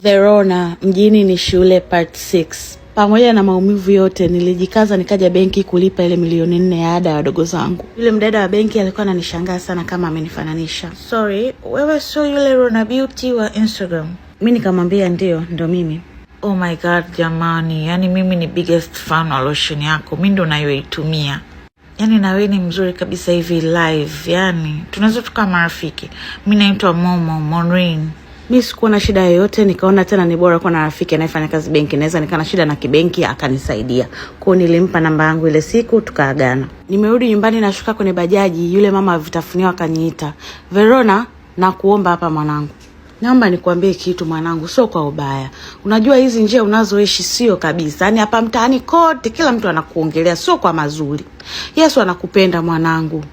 Verona, mjini ni shule part 6. Pamoja na maumivu yote nilijikaza nikaja benki kulipa ile milioni 4 ya ada ya wadogo zangu. Yule mdada wa benki alikuwa ananishangaa sana kama amenifananisha. Sorry, wewe sio yule Rona Beauty wa Instagram? Mimi nikamwambia ndo mimi. Oh my god jamani, yani mimi ni biggest fan wa lotion yako. Mimi ndo nayoitumia. Yani na wewe ni mzuri kabisa hivi live. Yani tunaweza tukaa marafiki. Mimi naitwa Maureen. Mimi sikuwa na shida yoyote, nikaona tena ni bora kuwa na rafiki anayefanya kazi benki. Naweza nikana shida na kibenki akanisaidia. Kwa hiyo nilimpa namba yangu ile siku tukaagana. Nimerudi nyumbani nashuka kwenye bajaji, yule mama vitafunio akaniita. Verona, nakuomba hapa mwanangu. Naomba nikuambie kitu mwanangu, sio kwa ubaya. Unajua hizi njia unazoishi sio kabisa. Yaani hapa mtaani kote kila mtu anakuongelea, sio kwa mazuri. Yesu anakupenda mwanangu.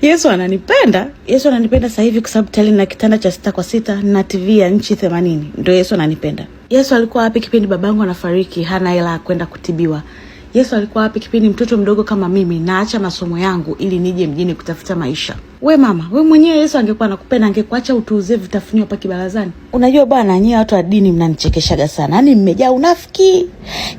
Yesu ananipenda sasa hivi kwa sababu tayari na kitanda cha 6 kwa 6 na TV ya inchi 80. Ndio Yesu ananipenda. Yesu alikuwa wapi kipindi babangu anafariki hana hela kwenda kutibiwa? Yesu alikuwa wapi kipindi mtoto mdogo kama mimi naacha masomo yangu ili nije mjini kutafuta maisha? We mama, we mwenyewe Yesu angekuwa anakupenda angekuacha utuuzie vitafunio hapa kibarazani. Unajua bwana, nyie watu wa dini mnanichekeshaga sana. Yaani mmejaa unafiki.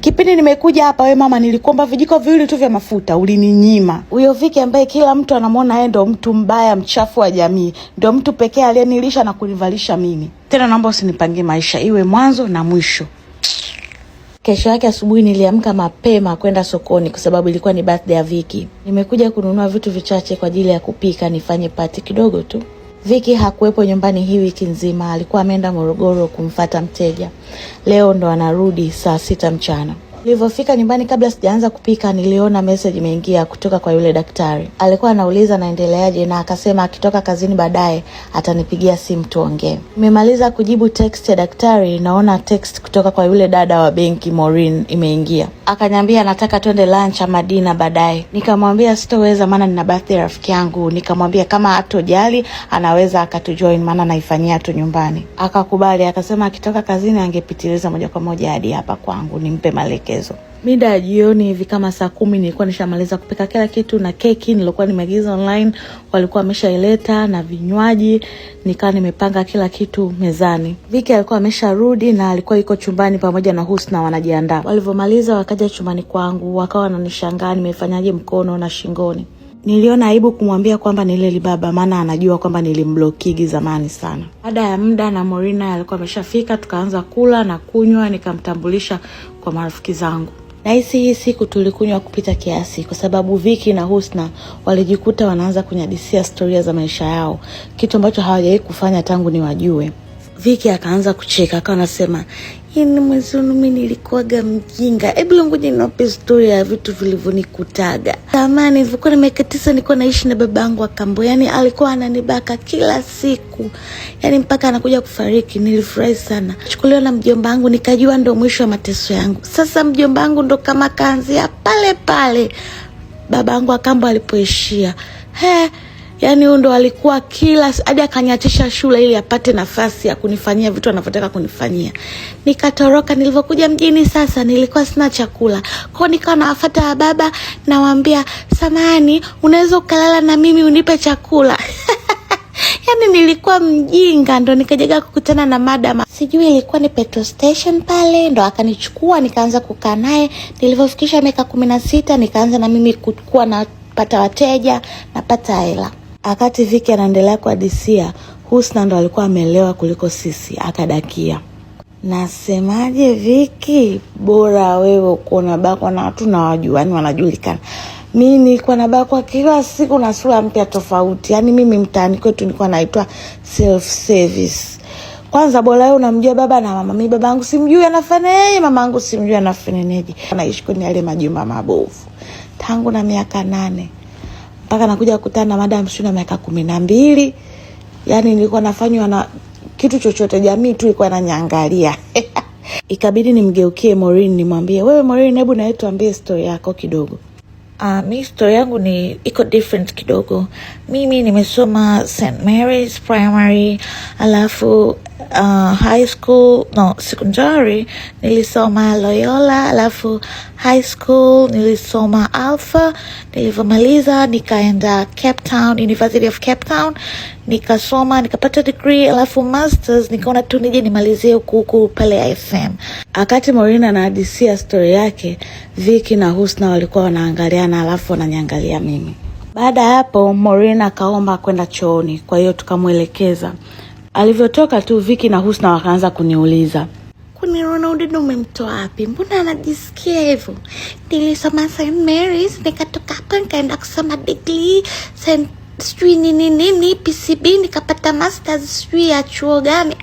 Kipindi nimekuja hapa we mama nilikuomba vijiko viwili tu vya mafuta, ulininyima. Huyo Viki ambaye kila mtu anamuona yeye ndo mtu mbaya mchafu wa jamii, ndo mtu pekee aliyenilisha na kunivalisha mimi. Tena naomba usinipangie maisha, iwe mwanzo na mwisho. Kesho yake asubuhi niliamka mapema kwenda sokoni kwa sababu ilikuwa ni birthday ya Viki. Nimekuja kununua vitu vichache kwa ajili ya kupika nifanye party kidogo tu. Viki hakuwepo nyumbani hii wiki nzima, alikuwa ameenda Morogoro kumfuata mteja. Leo ndo anarudi saa 6 mchana. Nilipofika nyumbani kabla sijaanza kupika niliona message imeingia kutoka kwa yule daktari. Alikuwa anauliza naendeleaje na akasema akitoka kazini baadaye atanipigia simu tuongee. Nimemaliza kujibu text ya daktari naona text kutoka kwa yule dada wa benki Maureen imeingia. Akaniambia nataka twende lunch ama dinner baadaye. Nikamwambia sitoweza maana nina birthday rafiki yangu. Nikamwambia kama hatojali anaweza akatujoin maana naifanyia tu nyumbani. Akakubali, akasema akitoka kazini angepitiliza moja kwa moja hadi hapa kwangu nimpe maelekezo. Mida ya jioni hivi kama saa 10 nilikuwa nishamaliza kupika kila kitu na keki nilikuwa nimeagiza online walikuwa wameshaileta na vinywaji, nikawa nimepanga kila kitu mezani. Viki alikuwa amesharudi na alikuwa yuko chumbani pamoja na Husna wanajiandaa. Walivyomaliza wakaja chumbani kwangu, wakawa wananishangaa nimefanyaje mkono na shingoni. Niliona aibu kumwambia kwamba ni ile libaba maana anajua kwamba nilimblokigi zamani sana. Baada ya muda na Morina alikuwa ameshafika, tukaanza kula na kunywa, nikamtambulisha kwa marafiki zangu. Na hii siku tulikunywa kupita kiasi kwa sababu Viki na Husna walijikuta wanaanza kunyadisia historia za maisha yao, kitu ambacho hawajawahi kufanya tangu niwajue. Viki akaanza kucheka, akawa anasema, "Yini mwenzenu mimi nilikuwaga mjinga. Hebu ngoja niwape story ya vitu vilivyonikutaga. Zamani nilikuwa nimekatisa nilikuwa naishi na babangu wa kambo. Yaani alikuwa ananibaka kila siku. Yaani mpaka anakuja kufariki nilifurahi sana. Chukuliwa na mjomba wangu nikajua ndo mwisho wa mateso yangu. Sasa mjomba wangu ndo kama kaanzia pale pale babangu wa kambo alipoishia. Yaani huyo ndo alikuwa kila hadi akaniachisha shule ili apate nafasi ya kunifanyia vitu anavyotaka kunifanyia. Nikatoroka, nilipokuja mjini sasa nilikuwa sina chakula. Kwa nikawa nawafuata baba nawaambia, "Samahani, unaweza ukalala na mimi unipe chakula?" Yaani nilikuwa mjinga, ndo nikajaga kukutana na madam. Sijui ilikuwa ni petrol station pale, ndo akanichukua nikaanza kukaa naye. Nilipofikisha miaka 16 nikaanza na mimi kukua na pata wateja na pata hela. Wakati Viki anaendelea kuhadisia, Husna ndo alikuwa amelewa kuliko sisi, akadakia. Nasemaje Viki, bora wewe uko unabakwa na watu na wajua, yani wanajulikana. Mimi nilikuwa nabakwa kila siku na sura mpya tofauti. Yaani mimi mtaani kwetu nilikuwa naitwa self service. Kwanza bora wewe unamjua baba na mama. Mimi babangu simjui anafanyaje, mamangu simjui anafanyaje. Anaishi kwenye yale majumba mabovu tangu na miaka 8. Mpaka nakuja kukutana na madam shuna miaka 12. Yaani nilikuwa nafanywa na kitu chochote jamii tu ilikuwa inaniangalia. Ikabidi nimgeukie Maureen nimwambie, "Wewe Maureen, hebu na tuambie story yako kidogo." Mimi story yangu iko different kidogo. Mimi nimesoma St. Mary's Primary, alafu high school, secondary nilisoma Loyola, alafu high school nilisoma Alpha. Nilivyomaliza nikaenda Cape Town, University of Cape Town, nikasoma, nikapata degree, alafu masters nikaona tu nije nimalizie huku pale IFM. Wakati Maureen anahadisia story yake, Vicky na Husna walikuwa wanaangaliana, alafu wananiangalia mimi. Baada hapo Maureen akaomba kwenda chooni, kwa hiyo tukamwelekeza. Alivyotoka tu Vicky na Husna wakaanza kuniuliza, "Kwani Ronald umemtoa wapi? Mbona anajisikia hivyo?" "Nilisoma St. Mary's, nikatoka hapo nikaenda kusoma degree nini PCB, nikapata masters ya chuo gani."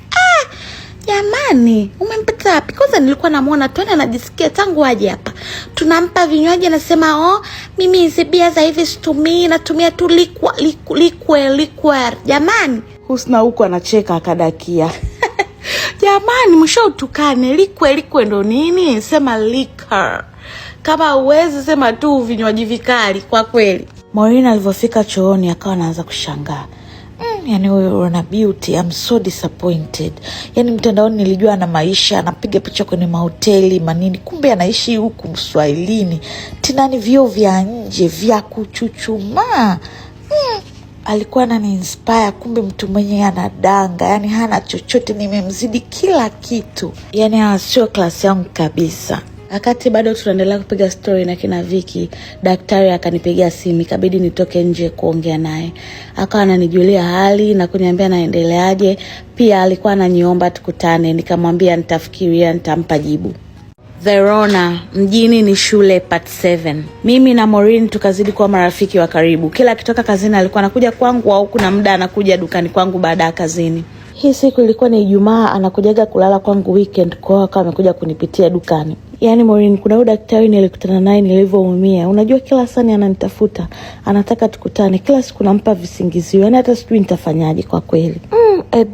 Jamani, umempata wapi? Kwanza nilikuwa namuona tu anajisikia tangu aje hapa. Tunampa vinywaji anasema, mimi hizi bia za hivi situmii, natumia tu liquor. Jamani, Husna huko anacheka akadakia. Jamani, mshautukane, liquor ndo nini? Sema liquor. Kama uwezi sema tu vinywaji vikali kwa kweli. Maureen alivyofika chooni akawa anaanza kushangaa. Yani huyo Rona Beauty, I'm so disappointed. Yani mtandaoni nilijua ana maisha, anapiga picha kwenye mahoteli manini, kumbe anaishi huku Uswahilini. Tinani vyo vya nje vya kuchuchuma. Alikuwa anani-inspire, kumbe mtu mwenye anadanga, yani hana chochote, nimemzidi kila kitu. Yani sio klasi yangu kabisa. Wakati bado tunaendelea kupiga story na kina Vicky, daktari akanipigia simu, ikabidi nitoke nje kuongea naye. Akawa ananijulia hali na kuniambia naendeleaje. Pia alikuwa ananiomba tukutane, nikamwambia nitafikiria, nitampa jibu. Verona, mjini ni shule part 7. Mimi na Maureen tukazidi kuwa marafiki wa karibu. Kila akitoka kazini alikuwa anakuja kwangu, au kuna muda anakuja dukani kwangu baada ya kazini. Hii siku ilikuwa ni Ijumaa, anakujaga kulala kwangu weekend, kwa hiyo akawa amekuja kunipitia dukani. Yani Maureen, kuna daktari nilikutana naye nilivyoumia. Unajua kila saa ananitafuta, anataka tukutane. Kila siku nampa visingizio. Yani hata sijui nitafanyaje kwa kweli.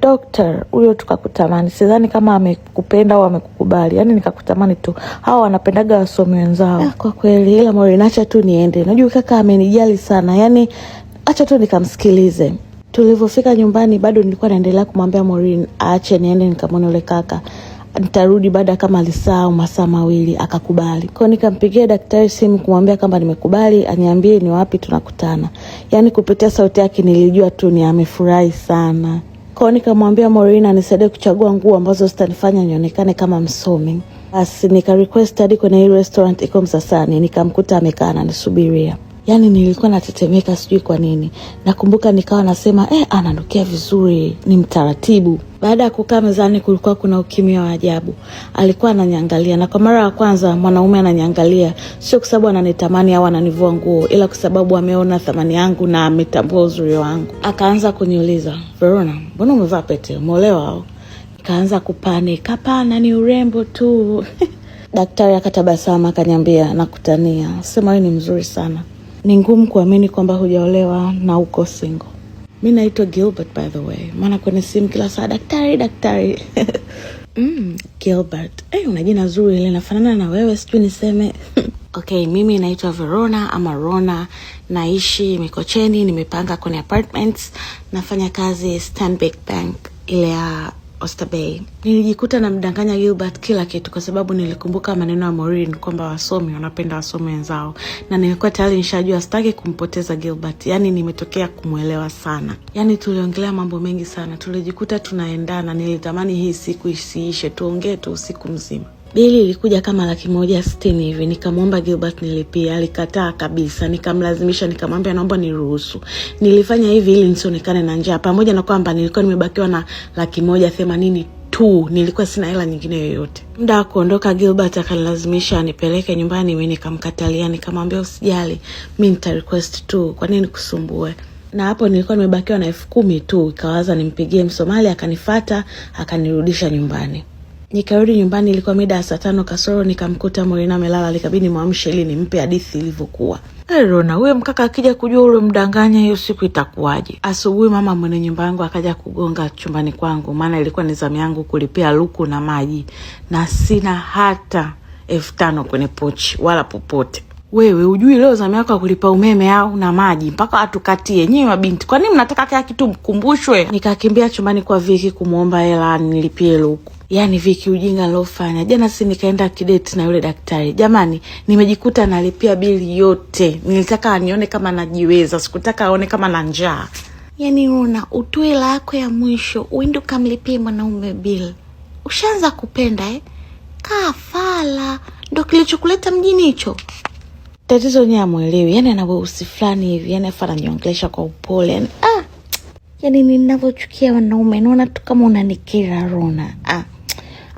Doctor, huyo tukakutamani. Sidhani kama amekupenda au amekukubali. Yani nikakutamani tu. Hao wanapendaga wasomi wenzao. Kwa kweli, ila Maureen, acha tu niende. Unajua kaka amenijali sana. Yani acha tu nikamsikilize. Tulivyofika nyumbani bado nilikuwa naendelea kumwambia Maureen aache niende nikamwone yule kaka. Nitarudi baada kama lisaa au masaa mawili. Akakubali. Kwa nikampigia daktari simu kumwambia kama nimekubali, aniambie ni wapi tunakutana. Yani kupitia sauti yake nilijua tu ni amefurahi sana. Kwa nikamwambia Maureen anisaidie kuchagua nguo ambazo zitanifanya nionekane kama msomi. Basi nika request hadi kwenye ile restaurant iko Msasani, nikamkuta amekaa ananisubiria. Yani nilikuwa natetemeka sijui kwa nini. Nakumbuka nikawa nasema ananukia vizuri, ni mtaratibu. Baada ya kukaa mezani kulikuwa kuna ukimya wa ajabu. Alikuwa ananiangalia, na kwa mara ya kwanza mwanaume ananiangalia, sio kwa sababu ananitamani au ananivua nguo, ila kwa sababu ameona thamani yangu na ametambua uzuri wangu. Akaanza kuniuliza, "Verona, mbona umevaa pete? Umeolewa au?" Nikaanza kupanic. "Hapana, ni urembo tu." Daktari akatabasamu akaniambia, "Nakutania. Sema wewe ni mzuri sana. Ni ngumu kuamini kwamba hujaolewa na uko single." Mimi naitwa Gilbert by the way. Maana kwenye simu kila saa daktari. Gilbert. Una jina zuri linafanana na wewe, sijui niseme. Okay, mimi naitwa Verona ama Rona. Naishi Mikocheni, nimepanga kwenye apartments. Nafanya kazi Stanbic Bank ile ya Oysterbay. Nilijikuta na mdanganya Gilbert kila kitu kwa sababu nilikumbuka maneno ya Maureen kwamba wasomi wanapenda wasomi wenzao, na nilikuwa tayari nishajua sitaki kumpoteza Gilbert. Yani nimetokea kumuelewa sana. Yani tuliongelea mambo mengi sana. Tulijikuta tunaendana. Nilitamani hii siku isiishe, tuongee tu usiku mzima. Bili ilikuja kama 160 hivi. Nikamwomba Gilbert nilipie, alikataa kabisa. Nikamlazimisha, nikamwambia naomba niruhusu. Nilifanya hivi ili nisionekane na njaa, pamoja na kwamba nilikuwa nimebakiwa na 180 tu. Nilikuwa sina hela nyingine yoyote. Muda wa kuondoka Gilbert akanilazimisha anipeleke nyumbani. Mimi nikamkatalia, nikamwambia usijali, mimi nita request tu, kwa nini kusumbue? Na hapo nilikuwa nimebakiwa na 10,000 tu. Ikawaza nimpigie Msomali, akanifuata akanirudisha nyumbani. Nikarudi nyumbani, ilikuwa mida ya saa 5 kasoro. Nikamkuta Maureen amelala, likabidi muamshe ili nimpe hadithi ilivyokuwa. Rona, wewe mkaka akija kujua ule mdanganya hiyo siku itakuwaje? Asubuhi mama mwenye nyumba yangu akaja kugonga chumbani kwangu, maana ilikuwa ni zamu yangu kulipia luku na maji, na sina hata 5,000 kwenye pochi wala popote. Wewe ujui leo zamu yako ya kulipa umeme au na maji mpaka atukatie. Nyinyi mabinti, kwa nini mnataka kila kitu mkumbushwe? Nikakimbia chumbani kwa Viki kumuomba hela nilipie luku. Yaani Viki, ujinga nilofanya. Jana si nikaenda kidate na yule daktari. Jamani, nimejikuta nalipia bili yote. Nilitaka anione kama najiweza, sikutaka aone kama na njaa. Yaani una utoe hela yako ya mwisho, uende kamlipie mwanaume bill. Ushaanza kupenda Kafala. Ndio kilichokuleta mjini hicho. Tatizo ni amuelewi. Yaani ana weusi fulani hivi, yaani afara niongelesha kwa upole. Yaani yaani ninavyochukia wanaume, naona tu kama unanikera Rona.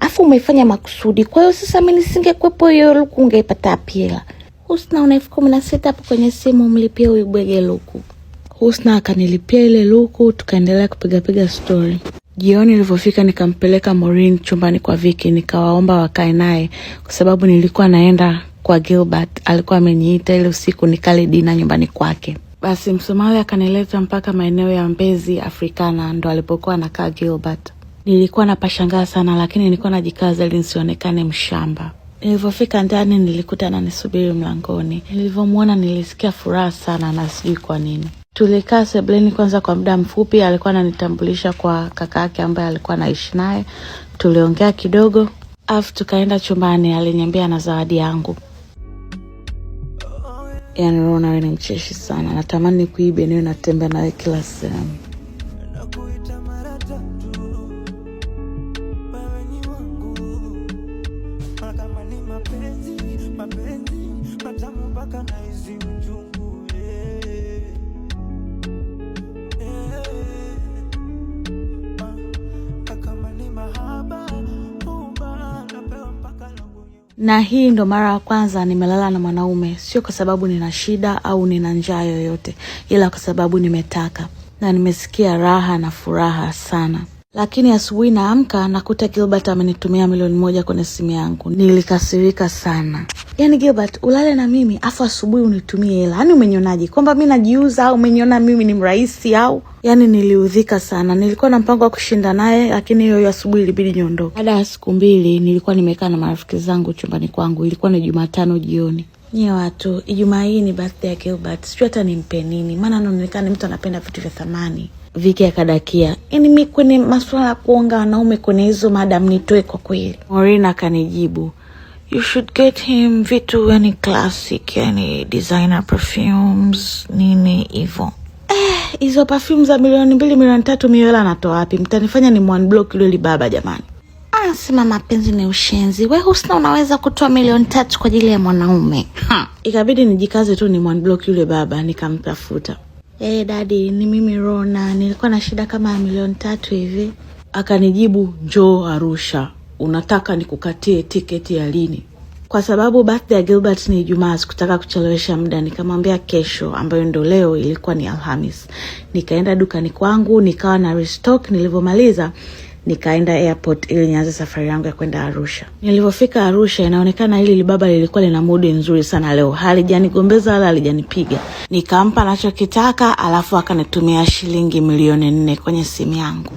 Afu umeifanya makusudi. Kwa hiyo sasa mimi nisingekuepo hiyo luku ungeipata pila. Husna una 16 hapo kwenye simu umlipie huyu bwege luku. Husna akanilipia ile luku, tukaendelea kupiga story. Jioni ilipofika nikampeleka Maureen chumbani kwa Viki, nikawaomba wakae naye kwa sababu nilikuwa naenda kwa Gilbert. Alikuwa ameniita ile usiku nikale dina nyumbani kwake. Basi Msomali akanileta mpaka maeneo ya Mbezi Africana, ndo alipokuwa anakaa Gilbert. Nilikuwa napashangaa sana, lakini nilikuwa najikaza ili nisionekane mshamba. Nilipofika ndani nilikuta ananisubiri mlangoni. Nilivyomuona nilisikia furaha sana na sijui kwa nini. Tulikaa sebuleni kwanza kwa muda mfupi. Alikuwa ananitambulisha kwa kaka yake ambaye alikuwa anaishi naye. Tuliongea kidogo, afu tukaenda chumbani. Aliniambia na zawadi yangu. Yaani Rona, wewe ni mcheshi sana. Natamani kuibe niwe natembea nawe kila sehemu. Na hii ndo mara ya kwanza nimelala na mwanaume, sio kwa sababu nina shida au nina njaa yoyote, ila kwa sababu nimetaka. Na nimesikia raha na furaha sana. Lakini asubuhi naamka nakuta Gilbert amenitumia 1,000,000 kwenye simu yangu. Nilikasirika sana. Yaani Gilbert, ulale na mimi afu asubuhi unitumie hela. Yaani umenionaje? Kwamba mimi najiuza au umeniona mimi ni mraisi au? Yaani niliudhika sana. Nilikuwa na mpango wa kushinda naye, lakini hiyo asubuhi ilibidi niondoke. Baada ya siku 2 nilikuwa nimekaa na marafiki zangu chumbani kwangu. Ilikuwa ni Jumatano jioni. Nye watu, Ijumaa hii ni birthday ya Gilbert. Sijui hata nimpe nini. Maana anaonekana mtu anapenda vitu vya thamani. Viki akadakia. Yaani mimi kwenye masuala ya kuonga wanaume kwenye hizo madam nitoe kwa kweli. Maureen akanijibu, you should get him vitu yani classic, yani designer perfumes, nini hivyo. Hizo perfumes za 2,000,000 3,000,000 miola anatoa wapi? Mtanifanya ni unblock yule baba jamani. Sema mapenzi ni ushenzi. Wewe Husna unaweza kutoa 3,000,000 kwa ajili ya mwanaume. Ikabidi nijikaze tu ni unblock yule baba, nikamtafuta. Daddy, ni mimi Rona. Nilikuwa na shida kama ya 3,000,000 hivi. Akanijibu, njoo Arusha. Unataka nikukatie tiketi ya lini? Kwa sababu birthday ya Gilbert ni Ijumaa, sikutaka kuchelewesha muda. Nikamwambia kesho, ambayo ndo leo ilikuwa ni Alhamis. Nikaenda dukani kwangu, nikawa na restock. Nilivyomaliza nikaenda airport ili nianze safari yangu ya kwenda Arusha. Nilipofika Arusha, inaonekana hili libaba lilikuwa lina mood nzuri sana leo. Halijanigombeza wala halijanipiga. Nikampa anachokitaka, alafu akanitumia shilingi 4,000,000 kwenye simu yangu.